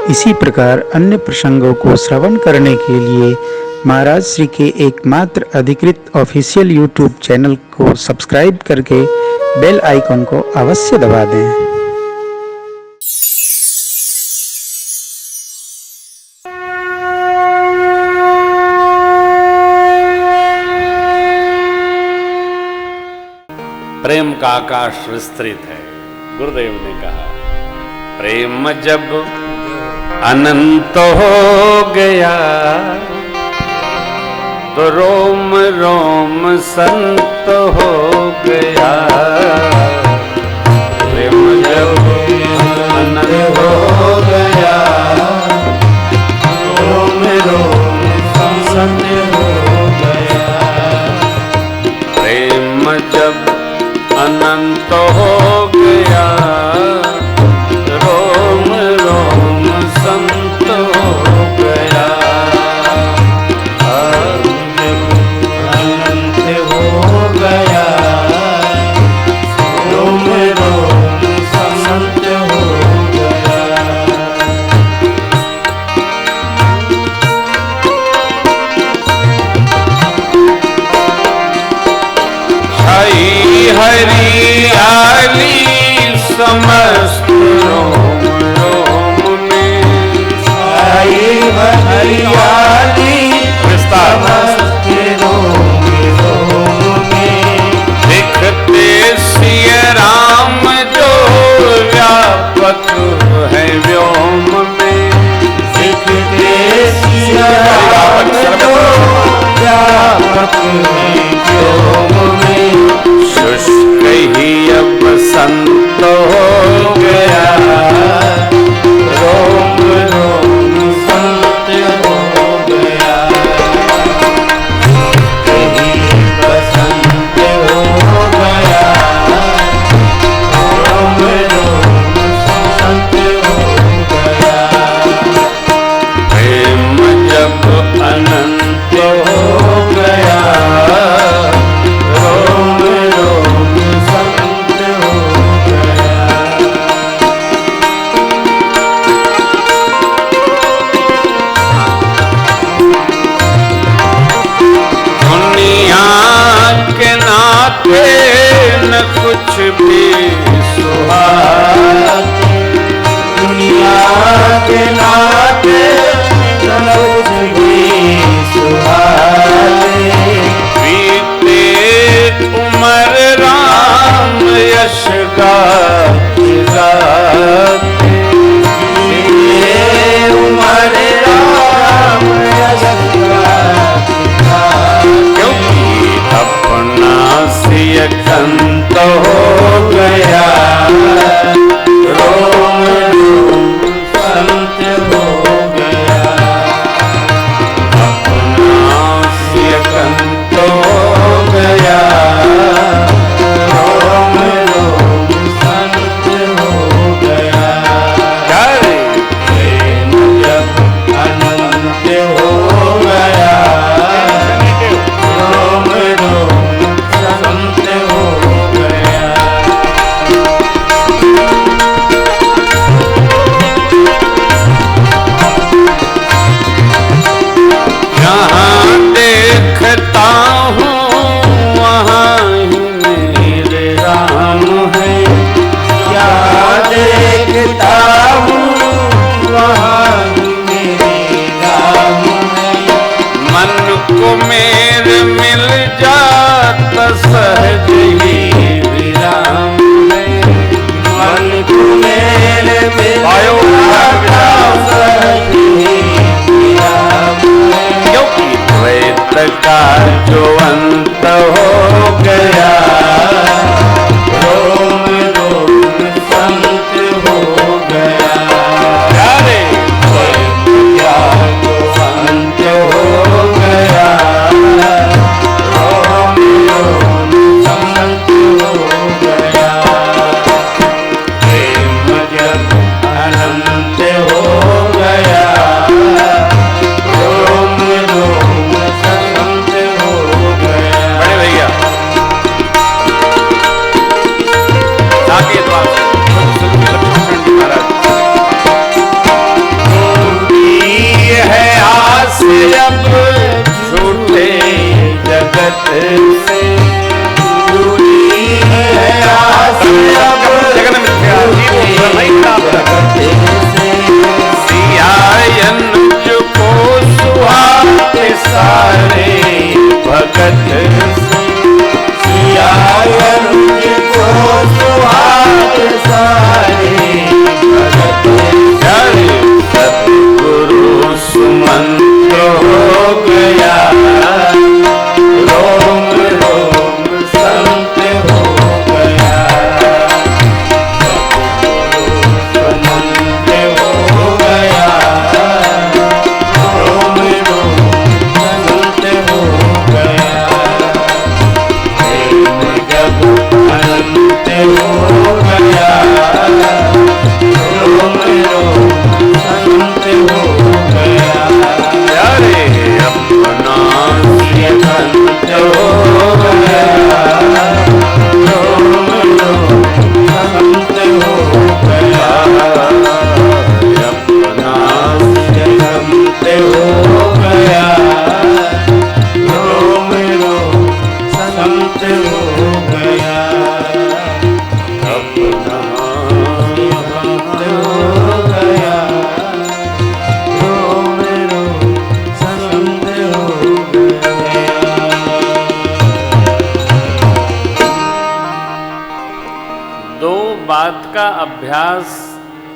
इसी प्रकार अन्य प्रसंगों को श्रवण करने के लिए महाराज श्री के एकमात्र अधिकृत ऑफिशियल यूट्यूब चैनल को सब्सक्राइब करके बेल आइकन को अवश्य दबा दें। प्रेम का आकाश विस्तृत है। गुरुदेव ने कहा, प्रेम जब अनंत हो गया तो रोम रोम संत हो गया। प्रेम जब अनंत हो गया रोम रोम संत हो गया। प्रेम जब अनंत हो गया रोम रोम संत हो गया। अनंत हो गया रोम रोम संत हो गया। हरियाली समस्त रोम रोम में, हरियाली समस्त रोम रोम में। दिखते सिय राम जो व्यापक है व्योम में, दिखते सिय राम जो व्यापक है व्योम में। शुष्क ही अब संत हो गया रोम रोम संत हो गया। कहीं बसंत हो गया रोम रोम संत हो गया। प्रेम जब अनंत हो गया रोम रोम संत हो गया। दुनिया के नाते न कुछ भी सुहाते, दुनिया के नाते न कुछ भी सुहाते। बीते उमर राम यश गाते गाते, बीते उमर राम यश गाते गाते। क्योंकि अपना सिय कंत हो गया रोम रोम संत हो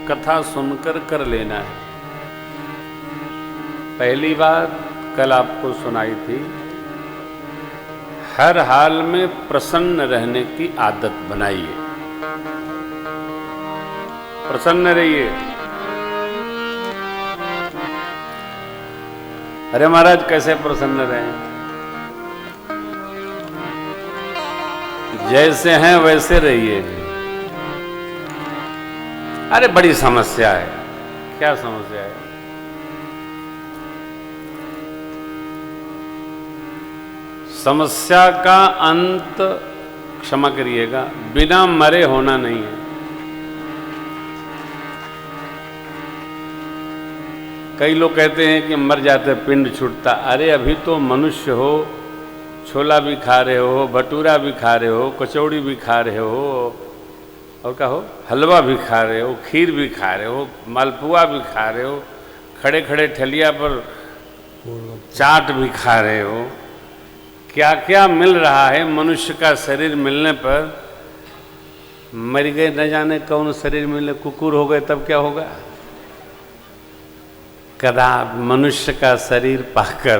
कथा सुनकर कर लेना है। पहली बात कल आपको सुनाई थी, हर हाल में प्रसन्न रहने की आदत बनाइए। प्रसन्न रहिए। अरे महाराज कैसे प्रसन्न रहें? जैसे हैं वैसे रहिए। अरे बड़ी समस्या है। क्या समस्या है? समस्या का अंत, क्षमा करिएगा, बिना मरे होना नहीं है। कई लोग कहते हैं कि मर जाते पिंड छूटता। अरे अभी तो मनुष्य हो, छोला भी खा रहे हो, भटूरा भी खा रहे हो, कचौड़ी भी खा रहे हो, और क्या हो, हलवा भी खा रहे हो, खीर भी खा रहे हो, मालपुआ भी खा रहे हो, खड़े खड़े ठलिया पर चाट भी खा रहे हो। क्या क्या मिल रहा है मनुष्य का शरीर मिलने पर। मर गए न जाने कौन शरीर मिले, कुकुर हो गए तब क्या होगा? कदापि मनुष्य का शरीर पाकर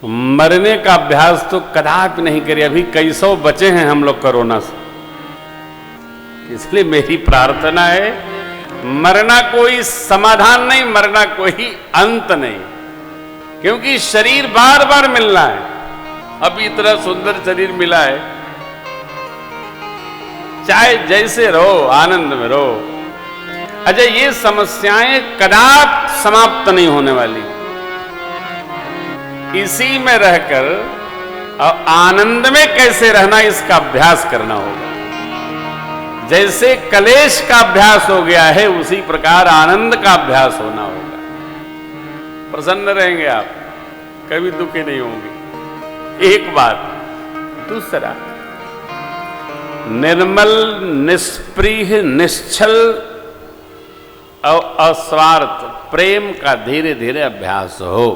मरने का अभ्यास तो कदापि नहीं करिए। अभी कई सौ बचे हैं हम लोग कोरोना से, इसलिए मेरी प्रार्थना है, मरना कोई समाधान नहीं, मरना कोई अंत नहीं, क्योंकि शरीर बार बार मिलना है। अभी इतना सुंदर शरीर मिला है, चाहे जैसे रहो आनंद में रहो। अजय ये समस्याएं कदापि समाप्त नहीं होने वाली। इसी में रहकर और आनंद में कैसे रहना, इसका अभ्यास करना होगा। जैसे कलेश का अभ्यास हो गया है, उसी प्रकार आनंद का अभ्यास होना होगा। प्रसन्न रहेंगे आप, कभी दुखी नहीं होंगे। एक बात। दूसरा, निर्मल, निष्प्रिय, निश्चल और अस्वार्थ प्रेम का धीरे धीरे अभ्यास हो।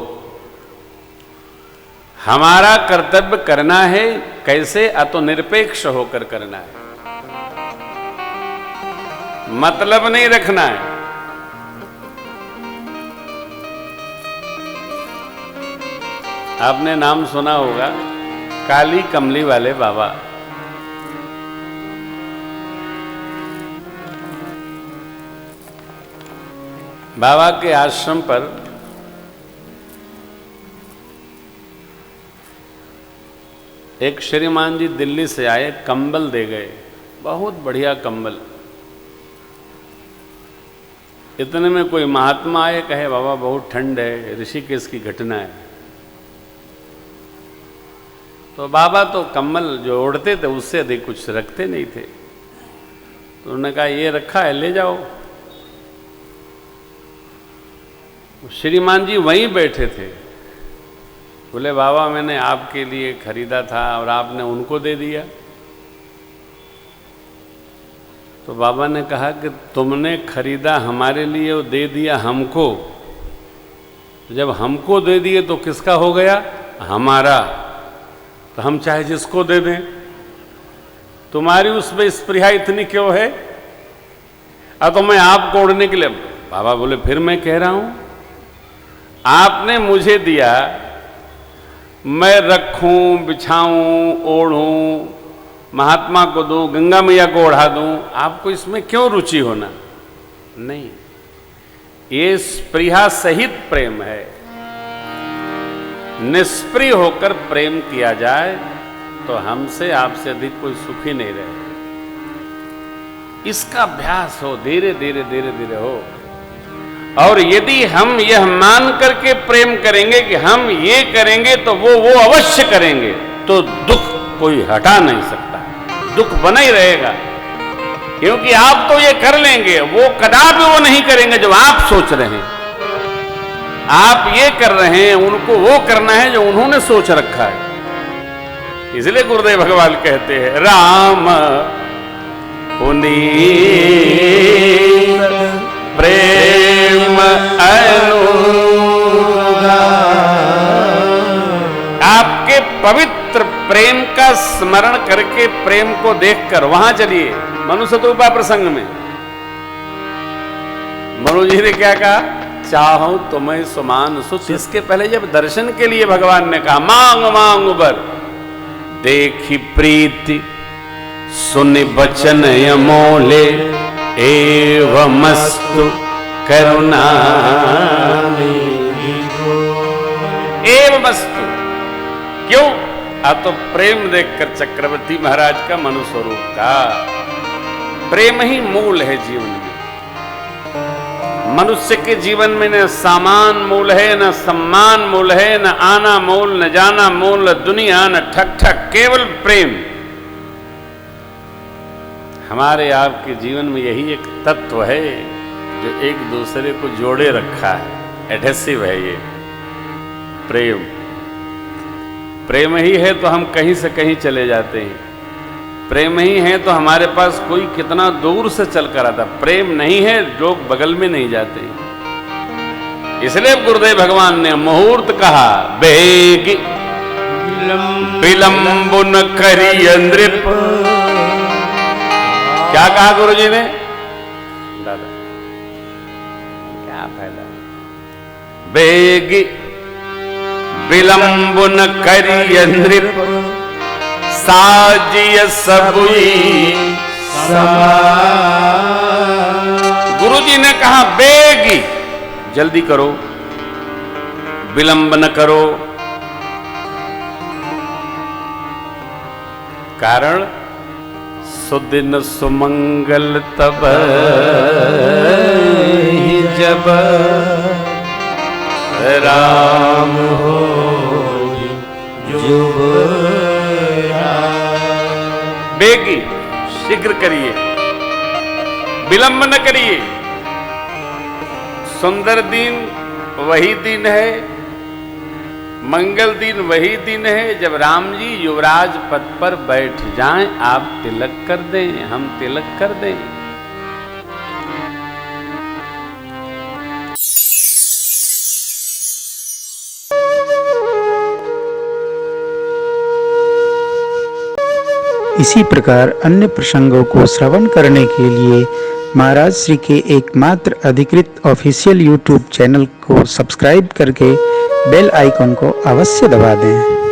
हमारा कर्तव्य करना है, कैसे? अतो निरपेक्ष होकर करना है, मतलब नहीं रखना है। आपने नाम सुना होगा काली कमली वाले बाबा। बाबा के आश्रम पर एक श्रीमान जी दिल्ली से आए, कंबल दे गए, बहुत बढ़िया कंबल। इतने में कोई महात्मा आए, कहे बाबा बहुत ठंड है, ऋषिकेश की घटना है। तो बाबा तो कंबल जो ओढ़ते थे उससे अधिक कुछ रखते नहीं थे, तो उन्होंने कहा ये रखा है ले जाओ। श्रीमान जी वहीं बैठे थे, बोले बाबा मैंने आपके लिए खरीदा था और आपने उनको दे दिया। तो बाबा ने कहा कि तुमने खरीदा हमारे लिए और दे दिया हमको। जब हमको दे दिए तो किसका हो गया? हमारा। तो हम चाहे जिसको दे दें। तुम्हारी उसमें स्पृहा इतनी क्यों है? तो मैं आपको ओढ़ने के लिए। बाबा बोले फिर मैं कह रहा हूं, आपने मुझे दिया, मैं रखूं, बिछाऊं, ओढ़ूं, महात्मा को दूं, गंगा मैया को ओढ़ा दूं, आपको इसमें क्यों रुचि होना? नहीं, ये स्पृहा सहित प्रेम है। निष्प्रिय होकर प्रेम किया जाए तो हमसे आपसे अधिक कोई सुखी नहीं रहे। इसका अभ्यास हो, धीरे धीरे धीरे धीरे हो। और यदि हम यह मान करके प्रेम करेंगे कि हम ये करेंगे तो वो अवश्य करेंगे, तो दुख कोई हटा नहीं सकता, दुख बना ही रहेगा। क्योंकि आप तो ये कर लेंगे, वो कदापि वो नहीं करेंगे जो आप सोच रहे हैं। आप ये कर रहे हैं, उनको वो करना है जो उन्होंने सोच रखा है। इसलिए गुरुदेव भगवान कहते हैं, राम पुनीत प्रेम अनुगा। आपके पवित्र प्रेम का स्मरण करके प्रेम को देखकर वहां चलिए। मनुष्य तो उपा प्रसंग में मनु जी ने क्या कहा, चाहूं तुम्हें सुमान सुत। इसके पहले जब दर्शन के लिए भगवान ने कहा मांग मांग बर, देखी प्रीति सुनि बचन अमोले, एवमस्तु करुणा एवमस्तु। क्यों? तो प्रेम देखकर चक्रवर्ती महाराज का मनु स्वरूप का। प्रेम ही मूल है जीवन में। मनुष्य के जीवन में न सामान मूल है, न सम्मान मूल है, न आना मूल, न जाना मूल, न दुनिया, न ठक ठक, केवल प्रेम। हमारे आपके जीवन में यही एक तत्व है जो एक दूसरे को जोड़े रखा है, एडहेसिव है ये प्रेम। प्रेम ही है तो हम कहीं से कहीं चले जाते हैं, प्रेम ही है तो हमारे पास कोई कितना दूर से चल कर आता। प्रेम नहीं है लोग बगल में नहीं जाते। इसलिए गुरुदेव भगवान ने मुहूर्त कहा, बेगी विलंब न करिय नृप। क्या कहा गुरु जी ने? दादा क्या फायदा? बेगी विलंब न करिय नृप, साजिय सबुई समान। गुरु जी ने कहा बेगी, जल्दी करो, विलंब न करो। कारण सुदिन सुमंगल तब जब राम हो जुब। बेगी, शीघ्र करिए, विलंब न करिए। सुंदर दिन वही दिन है, मंगल दिन वही दिन है जब राम जी युवराज पद पर बैठ जाएं, आप तिलक कर दें, हम तिलक कर दें। इसी प्रकार अन्य प्रसंगों को श्रवण करने के लिए महाराज श्री के एकमात्र अधिकृत ऑफिशियल यूट्यूब चैनल को सब्सक्राइब करके बेल आइकन को अवश्य दबा दें।